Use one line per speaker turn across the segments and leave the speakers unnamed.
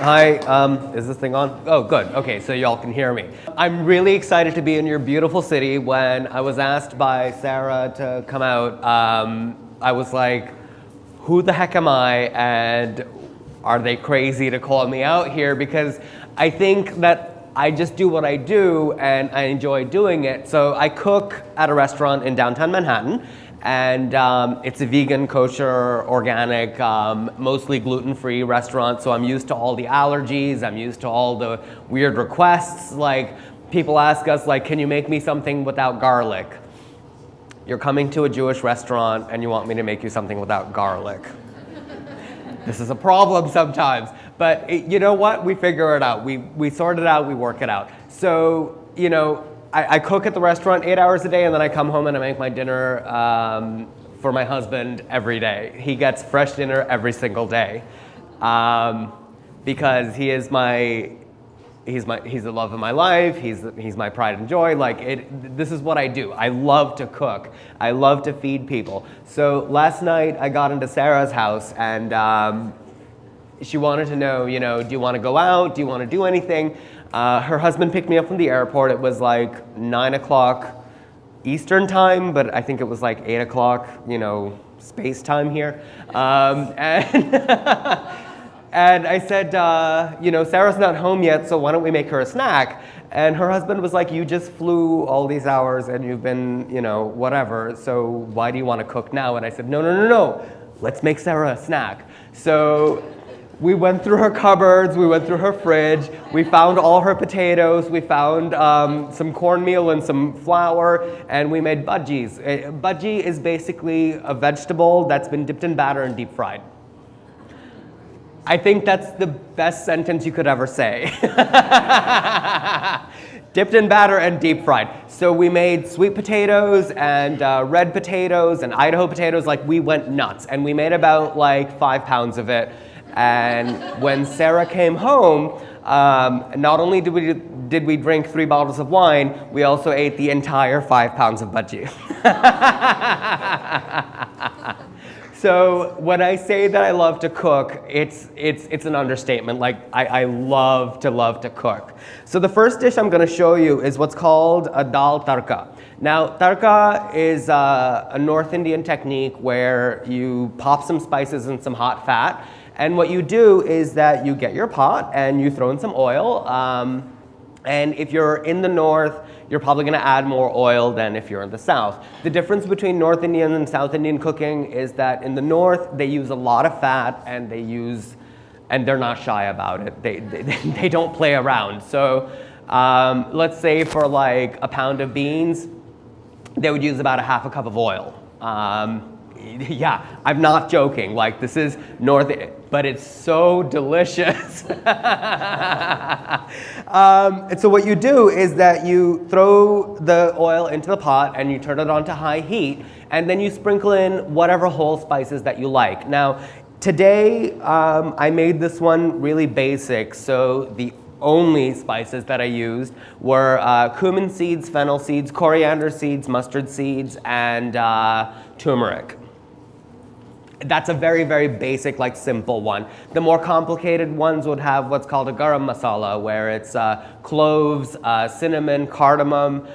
Hi, is this thing on? Oh, good. Okay, so y'all can hear me. I'm really excited to be in your beautiful city. When I was asked by Sarah to come out, I was like, who the heck am I? And are they crazy to call me out here? Because I think that I just do what I do and I enjoy doing it. So I cook at a restaurant in downtown Manhattan. And it's a vegan, kosher, organic, mostly gluten-free restaurant. So I'm used to all the allergies. I'm used to all the weird requests. Like, people ask us, like, can you make me something without garlic? You're coming to a Jewish restaurant and you want me to make you something without garlic. This is a problem sometimes. But you know what? We figure it out. We sort it out. We work it out. So, you know, I cook at the restaurant 8 hours a day, and then I come home and I make my dinner for my husband every day. He gets fresh dinner every single day because he's the love of my life. He's my pride and joy. This is what I do. I love to cook. I love to feed people. So last night I got into Sarah's house and she wanted to know, you know, do you want to go out? Do you want to do anything? Her husband picked me up from the airport. It was like 9 o'clock Eastern time, but I think it was like 8 o'clock, you know, space time here. And I said, you know, Sarah's not home yet, so why don't we make her a snack? And her husband was like, you just flew all these hours and you've been, you know, whatever, so why do you want to cook now? And I said, no, let's make Sarah a snack. So we went through her cupboards, we went through her fridge, we found all her potatoes, we found some cornmeal and some flour, and we made Veggies. Veggie is basically a vegetable that's been dipped in batter and deep fried. I think that's the best sentence you could ever say. Dipped in batter and deep fried. So we made sweet potatoes and red potatoes and Idaho potatoes, like we went nuts. And we made about like 5 pounds of it. And when Sarah came home, not only did we drink 3 bottles of wine, we also ate the entire 5 pounds of Veggie. So when I say that I love to cook, it's an understatement. Like, I love to cook. So the first dish I'm going to show you is what's called a dal tadka. Now, tadka is a North Indian technique where you pop some spices in some hot fat. And what you do is that you get your pot and you throw in some oil. And if you're in the north, you're probably going to add more oil than if you're in the south. The difference between North Indian and South Indian cooking is that in the north, they use a lot of fat and they're not shy about it. They don't play around. So let's say for like a pound of beans, they would use about a half a cup of oil. Yeah, I'm not joking. Like, this is north, but it's so delicious. And so what you do is that you throw the oil into the pot and you turn it on to high heat, and then you sprinkle in whatever whole spices that you like. Now, today I made this one really basic, so the only spices that I used were cumin seeds, fennel seeds, coriander seeds, mustard seeds, and turmeric. That's a very, very basic, like, simple one. The more complicated ones would have what's called a garam masala, where it's cloves, cinnamon, cardamom,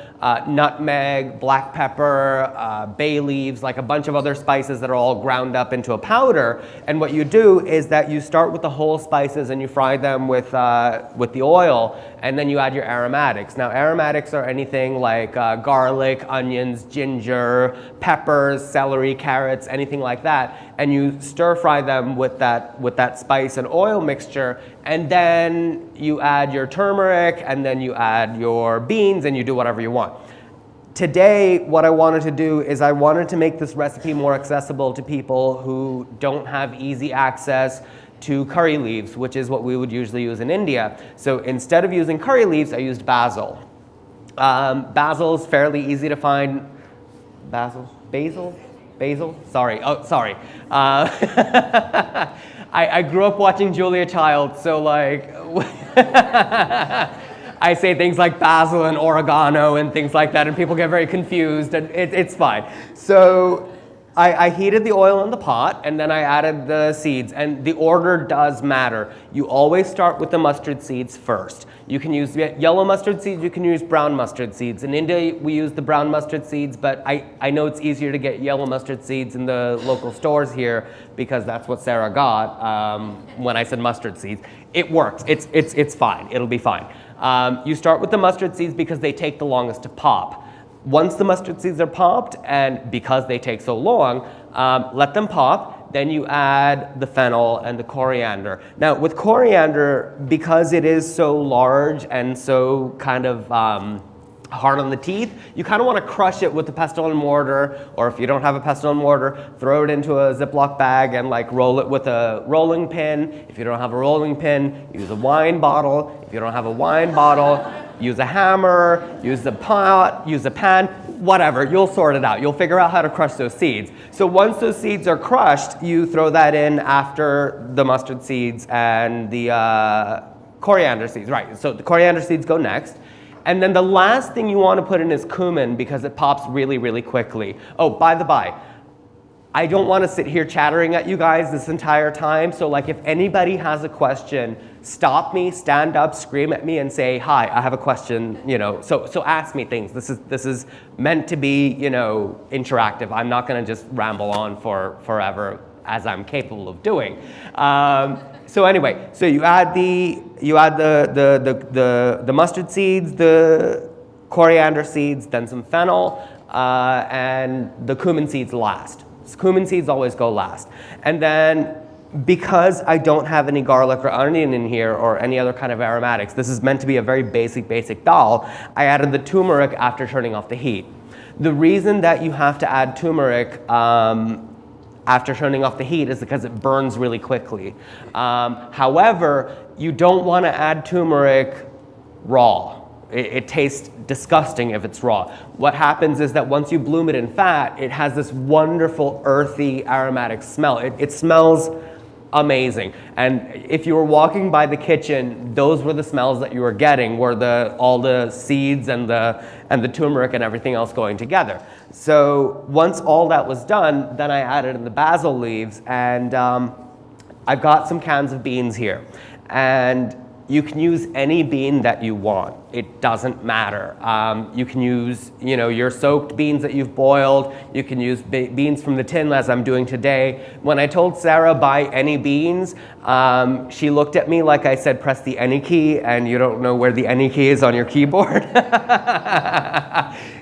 nutmeg, black pepper, bay leaves, like a bunch of other spices that are all ground up into a powder. And what you do is that you start with the whole spices and you fry them with the oil, and then you add your aromatics. Now, aromatics are anything like garlic, onions, ginger, peppers, celery, carrots, anything like that. And you stir fry them with that spice and oil mixture, and then you add your turmeric, and then you add your beans, and you do whatever you want. Today, what I wanted to do is I wanted to make this recipe more accessible to people who don't have easy access to curry leaves, which is what we would usually use in India. So instead of using curry leaves, I used basil. Basil is fairly easy to find. Basil? Sorry. Oh, sorry. I grew up watching Julia Child, so like, I say things like basil and oregano and things like that, and people get very confused, and it's fine. So I heated the oil in the pot and then I added the seeds, and the order does matter. You always start with the mustard seeds first. You can use yellow mustard seeds, you can use brown mustard seeds. In India, we use the brown mustard seeds, but I know it's easier to get yellow mustard seeds in the local stores here because that's what Sarah got when I said mustard seeds. It works, it's fine, it'll be fine. You start with the mustard seeds because they take the longest to pop. Once the mustard seeds are popped, and because they take so long, let them pop, then you add the fennel and the coriander. Now with coriander, because it is so large and so kind of hard on the teeth, you kind of want to crush it with the pestle and mortar, or if you don't have a pestle and mortar, throw it into a Ziploc bag and like roll it with a rolling pin. If you don't have a rolling pin, use a wine bottle. If you don't have a wine bottle, use a hammer, use a pot, use a pan, whatever, you'll sort it out. You'll figure out how to crush those seeds. So once those seeds are crushed, you throw that in after the mustard seeds and the coriander seeds, right? So the coriander seeds go next. And then the last thing you want to put in is cumin because it pops really, really quickly. Oh, by the by, I don't want to sit here chattering at you guys this entire time. So like if anybody has a question, stop me, stand up, scream at me and say, hi, I have a question, you know, so ask me things. This is meant to be, you know, interactive. I'm not going to just ramble on for forever as I'm capable of doing. So anyway, so you add the mustard seeds, the coriander seeds, then some fennel, and the cumin seeds last. Cumin seeds always go last. And then because I don't have any garlic or onion in here or any other kind of aromatics, this is meant to be a very basic dal, I added the turmeric after turning off the heat. The reason that you have to add turmeric after turning off the heat is because it burns really quickly. However, you don't want to add turmeric raw. It tastes disgusting if it's raw. What happens is that once you bloom it in fat, it has this wonderful earthy aromatic smell. It smells amazing. And if you were walking by the kitchen, those were the smells that you were getting, were all the seeds and the turmeric and everything else going together. So once all that was done, then I added in the basil leaves, and I've got some cans of beans here. And you can use any bean that you want. It doesn't matter. You can use, you know, your soaked beans that you've boiled. You can use beans from the tin, as I'm doing today. When I told Sarah buy any beans, she looked at me like I said press the any key, and you don't know where the any key is on your keyboard.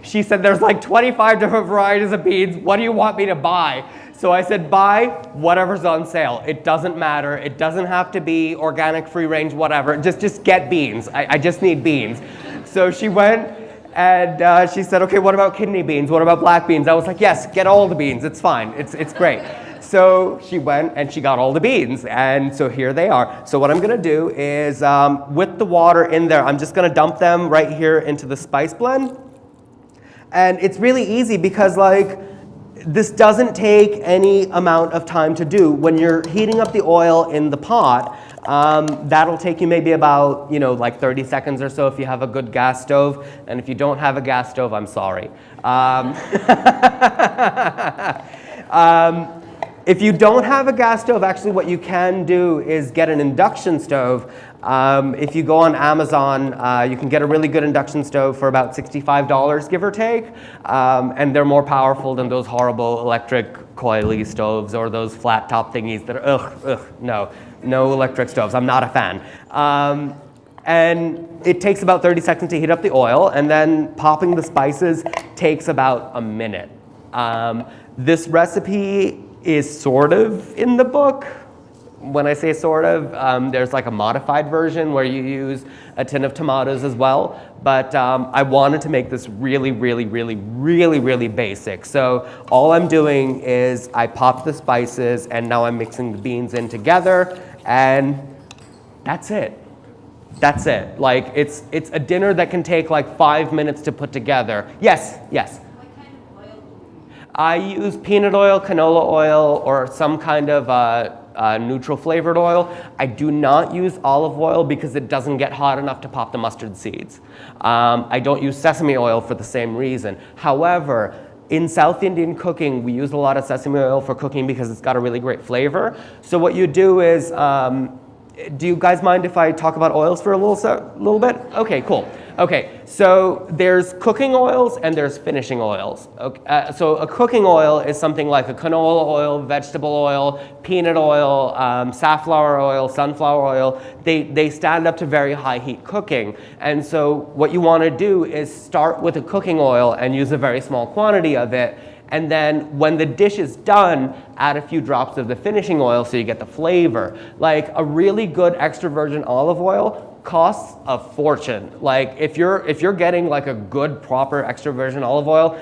She said there's like 25 different varieties of beans. What do you want me to buy? So I said, buy whatever's on sale. It doesn't matter. It doesn't have to be organic, free range, whatever. Just get beans. I just need beans. So she went and she said, okay, what about kidney beans? What about black beans? I was like, yes, get all the beans. It's fine. It's great. So she went and she got all the beans. And so here they are. So what I'm going to do is with the water in there, I'm just going to dump them right here into the spice blend. And it's really easy because like, this doesn't take any amount of time to do. When you're heating up the oil in the pot, that'll take you maybe about, you know, like 30 seconds or so if you have a good gas stove. And if you don't have a gas stove, I'm sorry. If you don't have a gas stove, actually what you can do is get an induction stove. If you go on Amazon, you can get a really good induction stove for about $65, give or take. And they're more powerful than those horrible electric coily stoves or those flat top thingies that are, no electric stoves. I'm not a fan. And it takes about 30 seconds to heat up the oil, and then popping the spices takes about a minute. This recipe is sort of in the book. When I say sort of, there's like a modified version where you use a tin of tomatoes as well. But I wanted to make this really basic. So all I'm doing is I pop the spices, and now I'm mixing the beans in together, and that's it. That's it. Like it's a dinner that can take like 5 minutes to put together. Yes.
What kind of oil do you use?
I use peanut oil, canola oil, or some kind of neutral flavored oil. I do not use olive oil because it doesn't get hot enough to pop the mustard seeds. I don't use sesame oil for the same reason. However, In South Indian cooking, we use a lot of sesame oil for cooking because it's got a really great flavor. So what you do is, do you guys mind if I talk about oils for a little bit? Okay, cool. Okay, so there's cooking oils and there's finishing oils. Okay, so a cooking oil is something like a canola oil, vegetable oil, peanut oil, safflower oil, sunflower oil. They stand up to very high heat cooking. And so what you want to do is start with a cooking oil and use a very small quantity of it. And then when the dish is done, add a few drops of the finishing oil so you get the flavor. Like a really good extra virgin olive oil costs a fortune. Like if you're getting like a good proper extra virgin olive oil,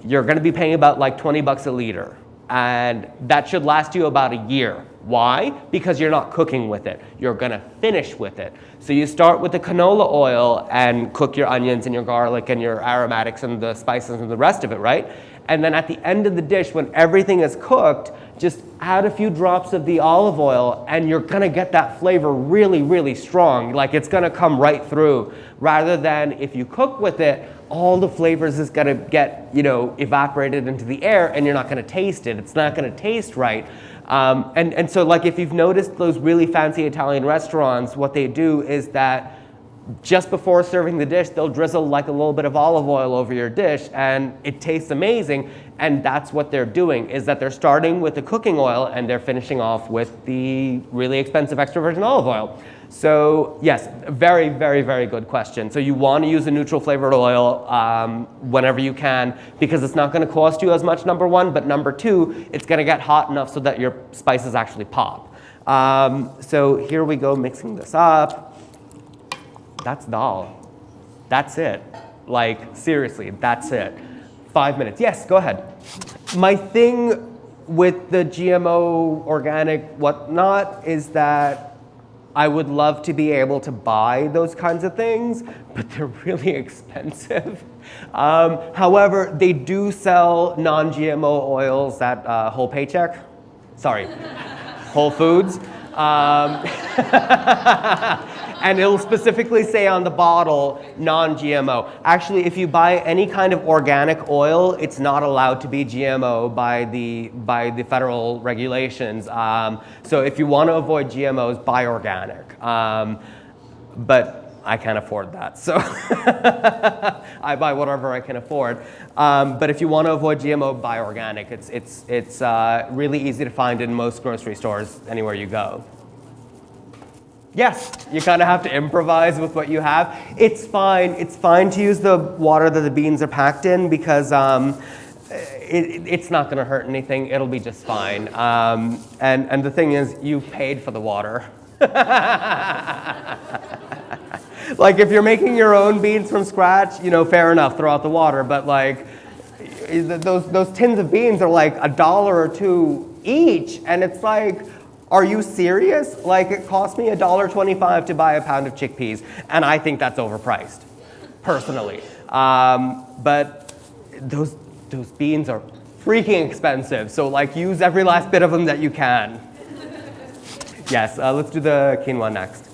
you're gonna be paying about like 20 bucks a liter. And that should last you about a year. Why? Because you're not cooking with it. You're gonna finish with it. So you start with the canola oil and cook your onions and your garlic and your aromatics and the spices and the rest of it, right? And then at the end of the dish, when everything is cooked, just add a few drops of the olive oil and you're gonna get that flavor really, really strong. Like it's gonna come right through. Rather than if you cook with it, all the flavors is gonna get, evaporated into the air and you're not gonna taste it. It's not gonna taste right. And so like if you've noticed those really fancy Italian restaurants, what they do is that just before serving the dish, they'll drizzle like a little bit of olive oil over your dish and it tastes amazing. And that's what they're doing, is that they're starting with the cooking oil and they're finishing off with the really expensive extra virgin olive oil. So yes, very, very, very good question. So you want to use a neutral flavored oil whenever you can, because it's not going to cost you as much, number one, but number two, it's going to get hot enough so that your spices actually pop. So here we go, mixing this up. That's dal. That's it. Like, seriously, that's it. 5 minutes. Yes, go ahead. My thing with the GMO, organic, whatnot, is that I would love to be able to buy those kinds of things, but they're really expensive. However, they do sell non-GMO oils at Whole Paycheck. Sorry, Whole Foods. And it'll specifically say on the bottle, non-GMO. Actually, if you buy any kind of organic oil, it's not allowed to be GMO by the federal regulations. So if you want to avoid GMOs, buy organic. But I can't afford that, so I buy whatever I can afford. But if you want to avoid GMO, buy organic. It's really easy to find in most grocery stores anywhere you go. Yes, you kind of have to improvise with what you have. It's fine. It's fine to use the water that the beans are packed in because it's not going to hurt anything. It'll be just fine. And the thing is, you paid for the water. Like if you're making your own beans from scratch, fair enough, throw out the water. But like those tins of beans are like $1 or $2 each, and it's like, are you serious? Like it cost me $1.25 to buy a pound of chickpeas, and I think that's overpriced, personally. But those beans are freaking expensive, so like use every last bit of them that you can. Yes, let's do the quinoa next.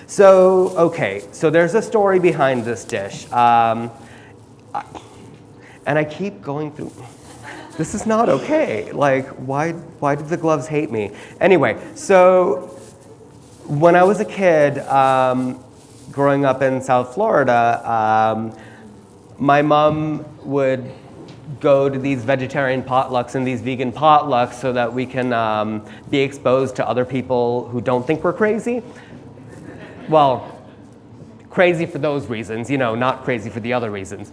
So, okay, so there's a story behind this dish. And I keep going through, this is not okay. Like, why did the gloves hate me? Anyway, so when I was a kid, growing up in South Florida, my mom would go to these vegetarian potlucks and these vegan potlucks so that we can be exposed to other people who don't think we're crazy. Well, crazy for those reasons, not crazy for the other reasons.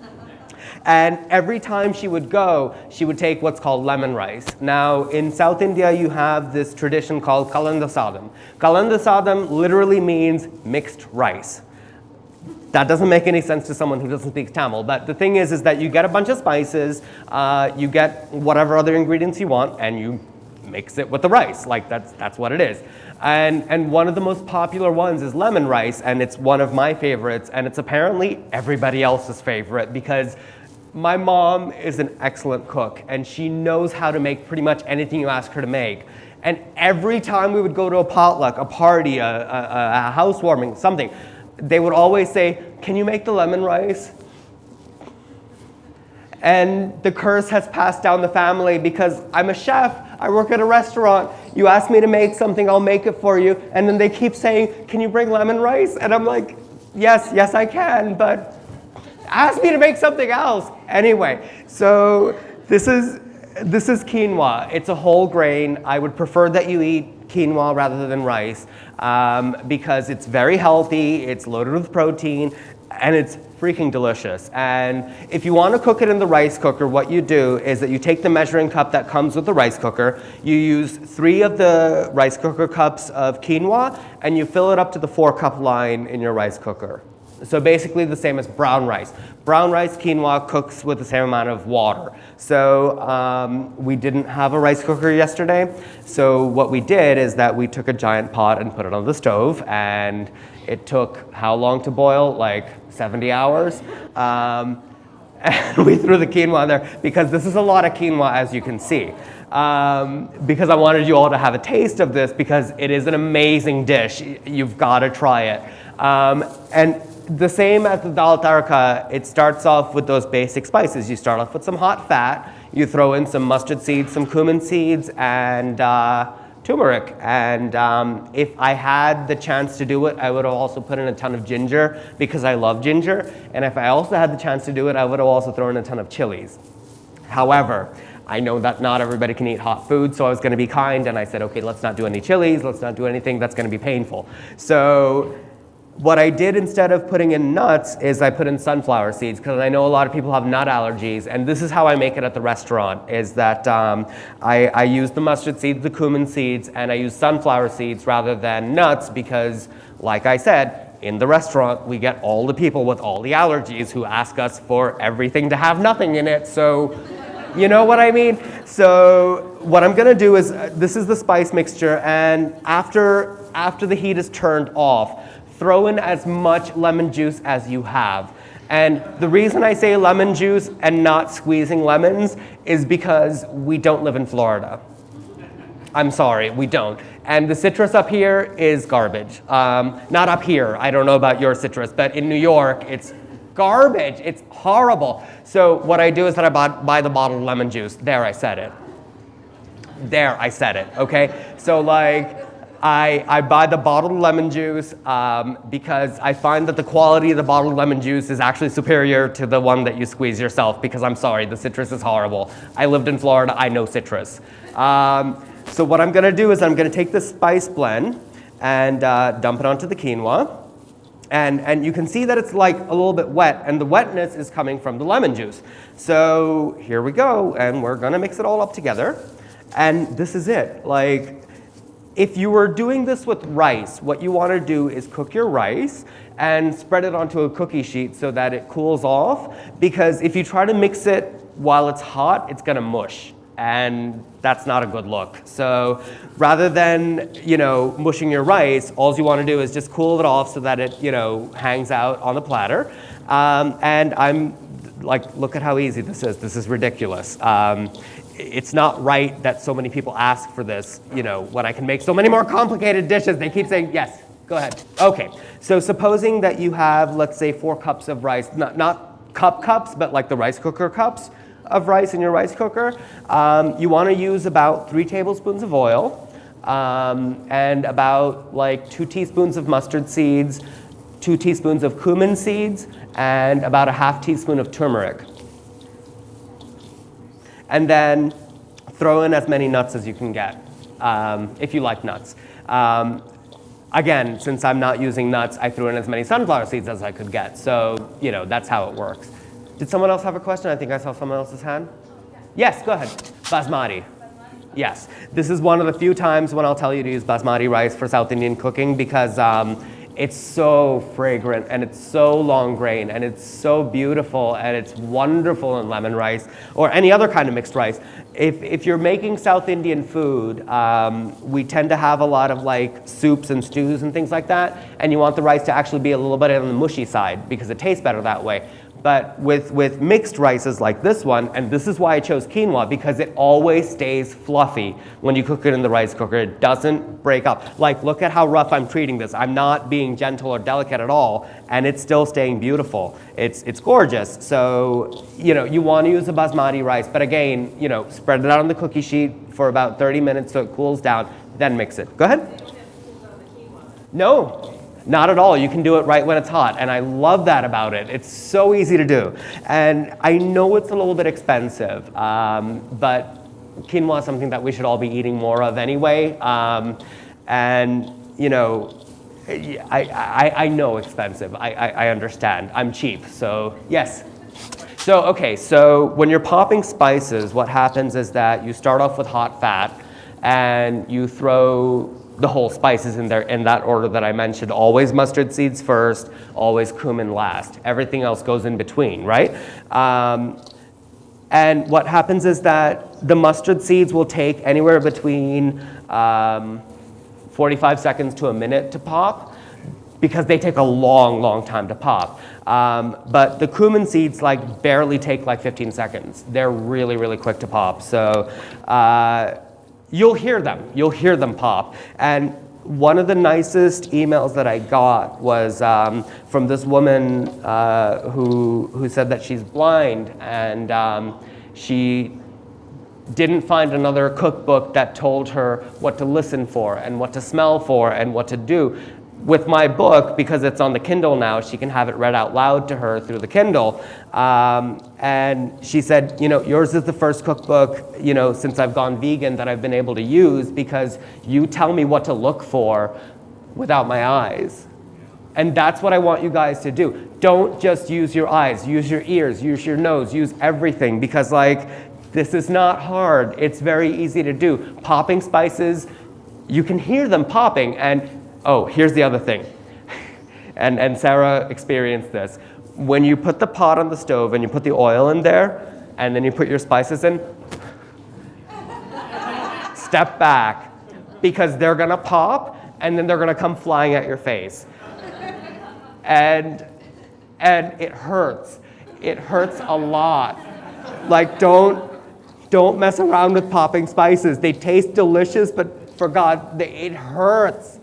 And every time she would go, she would take what's called lemon rice. Now, in South India, you have this tradition called kalanda sadam. Kalanda sadam literally means mixed rice. That doesn't make any sense to someone who doesn't speak Tamil, but the thing is that you get a bunch of spices, you get whatever other ingredients you want, and you mix it with the rice. Like, that's what it is. And one of the most popular ones is lemon rice, and it's one of my favorites, and it's apparently everybody else's favorite because my mom is an excellent cook, and she knows how to make pretty much anything you ask her to make. And every time we would go to a potluck, a party, a housewarming, something, they would always say, "Can you make the lemon rice?" And the curse has passed down the family because I'm a chef, I work at a restaurant, you ask me to make something, I'll make it for you. And then they keep saying, can you bring lemon rice? And I'm like, yes I can, but ask me to make something else. Anyway, so this is quinoa. It's a whole grain. I would prefer that you eat quinoa rather than rice because it's very healthy, it's loaded with protein, and it's freaking delicious. And if you want to cook it in the rice cooker, what you do is that you take the measuring cup that comes with the rice cooker, you use 3 of the rice cooker cups of quinoa, and you fill it up to the 4-cup line in your rice cooker. So basically the same as brown rice. Brown rice quinoa cooks with the same amount of water. So we didn't have a rice cooker yesterday. So what we did is that we took a giant pot and put it on the stove, and it took how long to boil? Like 70 hours. And we threw the quinoa in there because this is a lot of quinoa, as you can see. Because I wanted you all to have a taste of this because it is an amazing dish. You've got to try it. And the same as the dal tadka, it starts off with those basic spices. You start off with some hot fat, you throw in some mustard seeds, some cumin seeds, and turmeric. And if I had the chance to do it, I would have also put in a ton of ginger because I love ginger. And if I also had the chance to do it, I would have also thrown in a ton of chilies. However, I know that not everybody can eat hot food, so I was going to be kind, and I said, okay, let's not do any chilies, let's not do anything that's going to be painful. So what I did instead of putting in nuts is I put in sunflower seeds because I know a lot of people have nut allergies, and this is how I make it at the restaurant, is that I use the mustard seeds, the cumin seeds, and I use sunflower seeds rather than nuts because, like I said, in the restaurant we get all the people with all the allergies who ask us for everything to have nothing in it, so you know what I mean? So what I'm gonna do is, this is the spice mixture, and after the heat is turned off, throw in as much lemon juice as you have. And the reason I say lemon juice and not squeezing lemons is because we don't live in Florida. I'm sorry, we don't. And the citrus up here is garbage. Not up here, I don't know about your citrus, but in New York, it's garbage, it's horrible. So what I do is that I buy the bottled lemon juice. There, I said it. There, I said it, okay? So like, I buy the bottled lemon juice because I find that the quality of the bottled lemon juice is actually superior to the one that you squeeze yourself because I'm sorry, the citrus is horrible. I lived in Florida, I know citrus. So what I'm gonna do is I'm gonna take this spice blend and dump it onto the quinoa. And you can see that it's like a little bit wet, and the wetness is coming from the lemon juice. So here we go, and we're gonna mix it all up together. And this is it. Like, if you were doing this with rice, what you want to do is cook your rice and spread it onto a cookie sheet so that it cools off, because if you try to mix it while it's hot, it's gonna mush, and that's not a good look. So rather than, mushing your rice, all you want to do is just cool it off so that it, hangs out on the platter. And I'm like, look at how easy this is. This is ridiculous. It's not right that so many people ask for this, when I can make so many more complicated dishes. They keep saying, yes, go ahead. Okay, so supposing that you have, let's say, 4 cups of rice, not cups, but like the rice cooker cups of rice in your rice cooker. You want to use about 3 tablespoons of oil and about like 2 teaspoons of mustard seeds, 2 teaspoons of cumin seeds, and about a ½ teaspoon of turmeric. And then throw in as many nuts as you can get, if you like nuts. Again, since I'm not using nuts, I threw in as many sunflower seeds as I could get. So, that's how it works. Did someone else have a question? I think I saw someone else's hand. Yes, go ahead. Basmati. Yes. This is one of the few times when I'll tell you to use basmati rice for South Indian cooking because it's so fragrant and it's so long grain and it's so beautiful and it's wonderful in lemon rice or any other kind of mixed rice. If you're making South Indian food, we tend to have a lot of like soups and stews and things like that, and you want the rice to actually be a little bit on the mushy side because it tastes better that way. But with mixed rices like this one, and this is why I chose quinoa, because it always stays fluffy when you cook it in the rice cooker. It doesn't break up. Like, look at how rough I'm treating this. I'm not being gentle or delicate at all, and it's still staying beautiful. It's gorgeous. So, you want to use a basmati rice, but again, spread it out on the cookie sheet for about 30 minutes so it cools down, then mix it. Go ahead. No. Not at all. You can do it right when it's hot, and I love that about it. It's so easy to do. And I know it's a little bit expensive, but quinoa is something that we should all be eating more of anyway. And, I know expensive. I understand. I'm cheap, so yes. So, okay, so when you're popping spices, what happens is that you start off with hot fat, and you throw the whole spices in there in that order that I mentioned. Always mustard seeds first, always cumin last. Everything else goes in between, right? And what happens is that the mustard seeds will take anywhere between 45 seconds to a minute to pop, because they take a long, long time to pop. But the cumin seeds barely take 15 seconds. They're really, really quick to pop. So you'll hear them pop. And one of the nicest emails that I got was from this woman who said that she's blind, and she didn't find another cookbook that told her what to listen for and what to smell for and what to do. With my book, because it's on the Kindle now, she can have it read out loud to her through the Kindle. And she said, yours is the first cookbook, since I've gone vegan that I've been able to use, because you tell me what to look for without my eyes. And that's what I want you guys to do. Don't just use your eyes, use your ears, use your nose, use everything, because this is not hard. It's very easy to do. Popping spices, you can hear them popping, and oh, here's the other thing, and Sarah experienced this. When you put the pot on the stove and you put the oil in there, and then you put your spices in, step back, because they're gonna pop, and then they're gonna come flying at your face. And it hurts. It hurts a lot. Don't mess around with popping spices. They taste delicious, but for God, it hurts.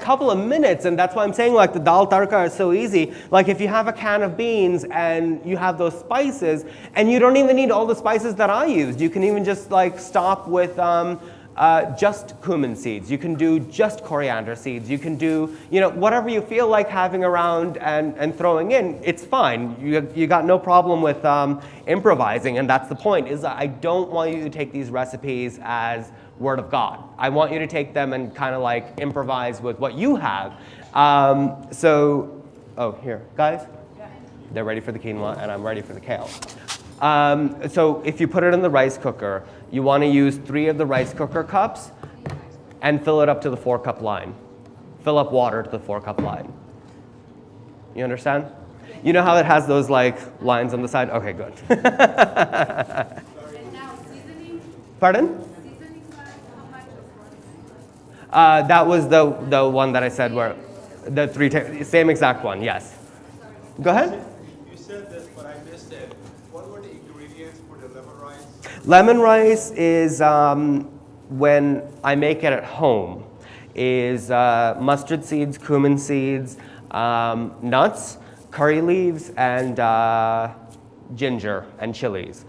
Couple of minutes, and that's why I'm saying the dal tadka is so easy. If you have a can of beans and you have those spices, and you don't even need all the spices that I used. You can even just stop with just cumin seeds. You can do just coriander seeds. You can do whatever you feel like having around and throwing in. It's fine. You got no problem with improvising, and that's the point. Is that I don't want you to take these recipes as word of God. I want you to take them and kind of improvise with what you have. Here, guys, they're ready for the quinoa, and I'm ready for the kale. So if you put it in the rice cooker, you want to use 3 of the rice cooker cups and fill it up to the 4-cup line. Fill up water to the 4-cup line. You understand? You know how it has those lines on the side? Okay, good.
And now seasoning?
Pardon?
Seasoning wise, how much was
That was the one that I said where the 3 same exact one, yes. Go ahead.
You said this, but I missed it. What were the ingredients for the lemon rice?
Lemon rice is, when I make it at home, is mustard seeds, cumin seeds, nuts, curry leaves, and ginger and chilies.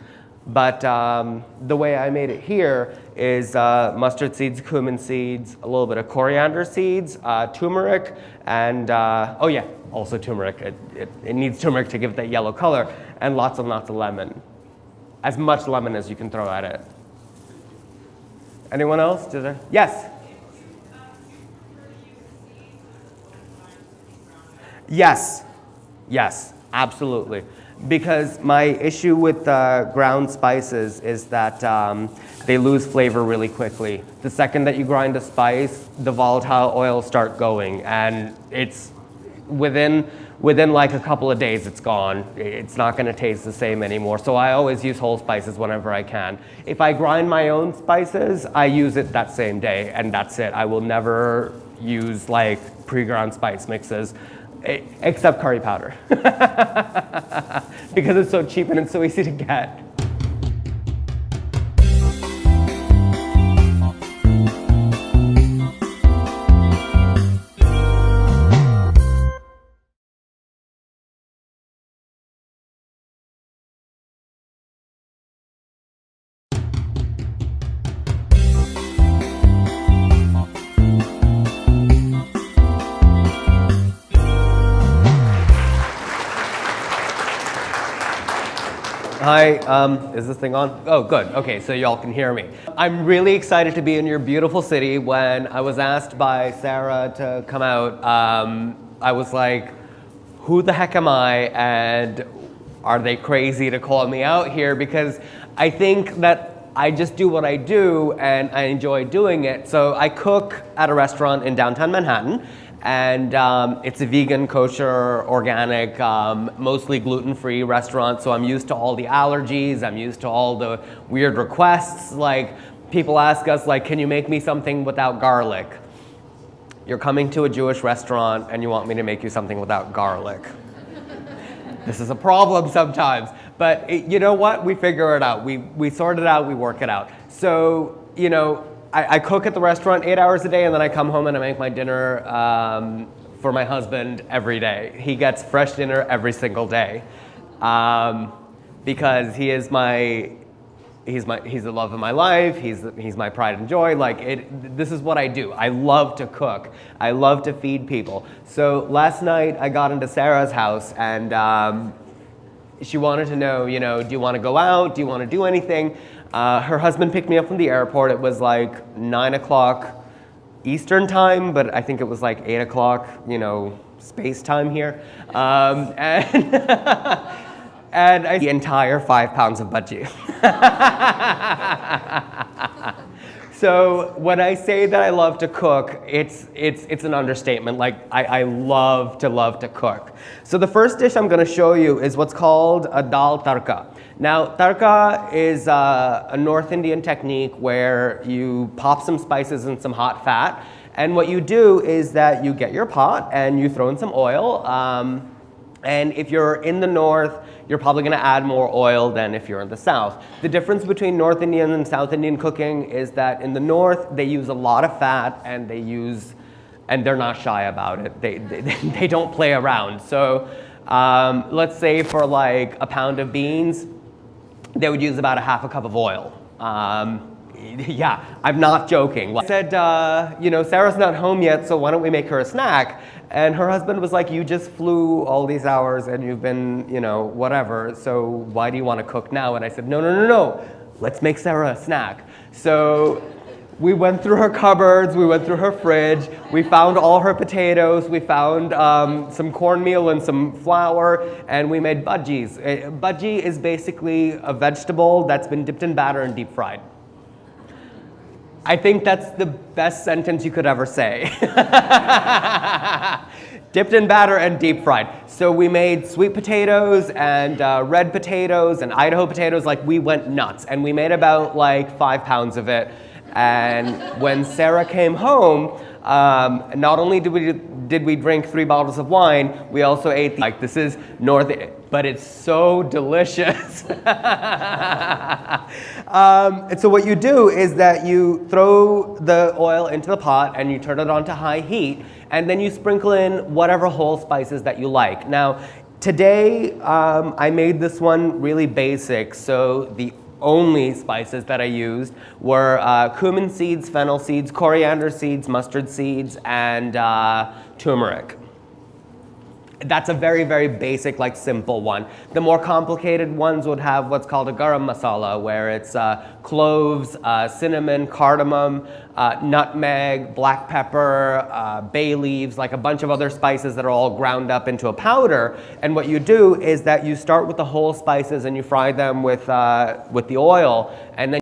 But the way I made it here is mustard seeds, cumin seeds, a little bit of coriander seeds, turmeric, and also turmeric. It needs turmeric to give it that yellow color, and lots and lots of lemon. As much lemon as you can throw at it. Anyone else? Yes? Yes, absolutely. Because my issue with ground spices is that they lose flavor really quickly. The second that you grind a spice, the volatile oils start going, and it's within like a couple of days, it's gone. It's not going to taste the same anymore. So I always use whole spices whenever I can. If I grind my own spices, I use it that same day, and that's it. I will never use like pre-ground spice mixes, except curry powder, because it's so cheap and it's so easy to get. Hi, is this thing on? Oh, good. Okay, so y'all can hear me. I'm really excited to be in your beautiful city. When I was asked by Sarah to come out, I was like, who the heck am I? And are they crazy to call me out here? Because I think that I just do what I do and I enjoy doing it. So I cook at a restaurant in downtown Manhattan. And it's a vegan, kosher, organic, mostly gluten-free restaurant. So I'm used to all the allergies. I'm used to all the weird requests. Like, people ask us, like, can you make me something without garlic? You're coming to a Jewish restaurant and you want me to make you something without garlic. This is a problem sometimes. But you know what? We figure it out. We sort it out. We work it out. So, you know, I cook at the restaurant 8 hours a day, and then I come home and I make my dinner for my husband every day. He gets fresh dinner every single day because he's the love of my life. He's my pride and joy. Like, this is what I do. I love to cook. I love to feed people. So last night I got into Sarah's house and she wanted to know, you know, do you want to go out? Do you want to do anything? Her husband picked me up from the airport. It was like 9 o'clock Eastern time, but I think it was like 8 o'clock, you know, space time here. And I the entire 5 pounds of bhaji. So when I say that I love to cook, it's an understatement. Like, I love to cook. So the first dish I'm going to show you is what's called a dal tadka. Now, tadka is a North Indian technique where you pop some spices in some hot fat. And what you do is that you get your pot and you throw in some oil. And if you're in the north, you're probably going to add more oil than if you're in the south. The difference between North Indian and South Indian cooking is that in the north, they use a lot of fat and they're not shy about it. They don't play around. So let's say for like a pound of beans, they would use about a half a cup of oil. Yeah, I'm not joking. I said, you know, Sarah's not home yet, so why don't we make her a snack? And her husband was like, you just flew all these hours and you've been, you know, whatever, so why do you want to cook now? And I said, no, let's make Sarah a snack. So we went through her cupboards, we went through her fridge, we found all her potatoes, we found some cornmeal and some flour, and we made Veggies. Veggie is basically a vegetable that's been dipped in batter and deep fried. I think that's the best sentence you could ever say. Dipped in batter and deep fried. So we made sweet potatoes and red potatoes and Idaho potatoes. Like, we went nuts. And we made about like 5 pounds of it. And when Sarah came home, not only did we drink 3 bottles of wine, we also ate like, this is North, but it's so delicious. And so what you do is that you throw the oil into the pot and you turn it on to high heat, and then you sprinkle in whatever whole spices that you like. Now, today I made this one really basic, so the only spices that I used were cumin seeds, fennel seeds, coriander seeds, mustard seeds, and turmeric. That's a very, very basic, like, simple one. The more complicated ones would have what's called a garam masala, where it's cloves, cinnamon, cardamom, nutmeg, black pepper, bay leaves, like a bunch of other spices that are all ground up into a powder. And what you do is that you start with the whole spices and you fry them with the oil, and then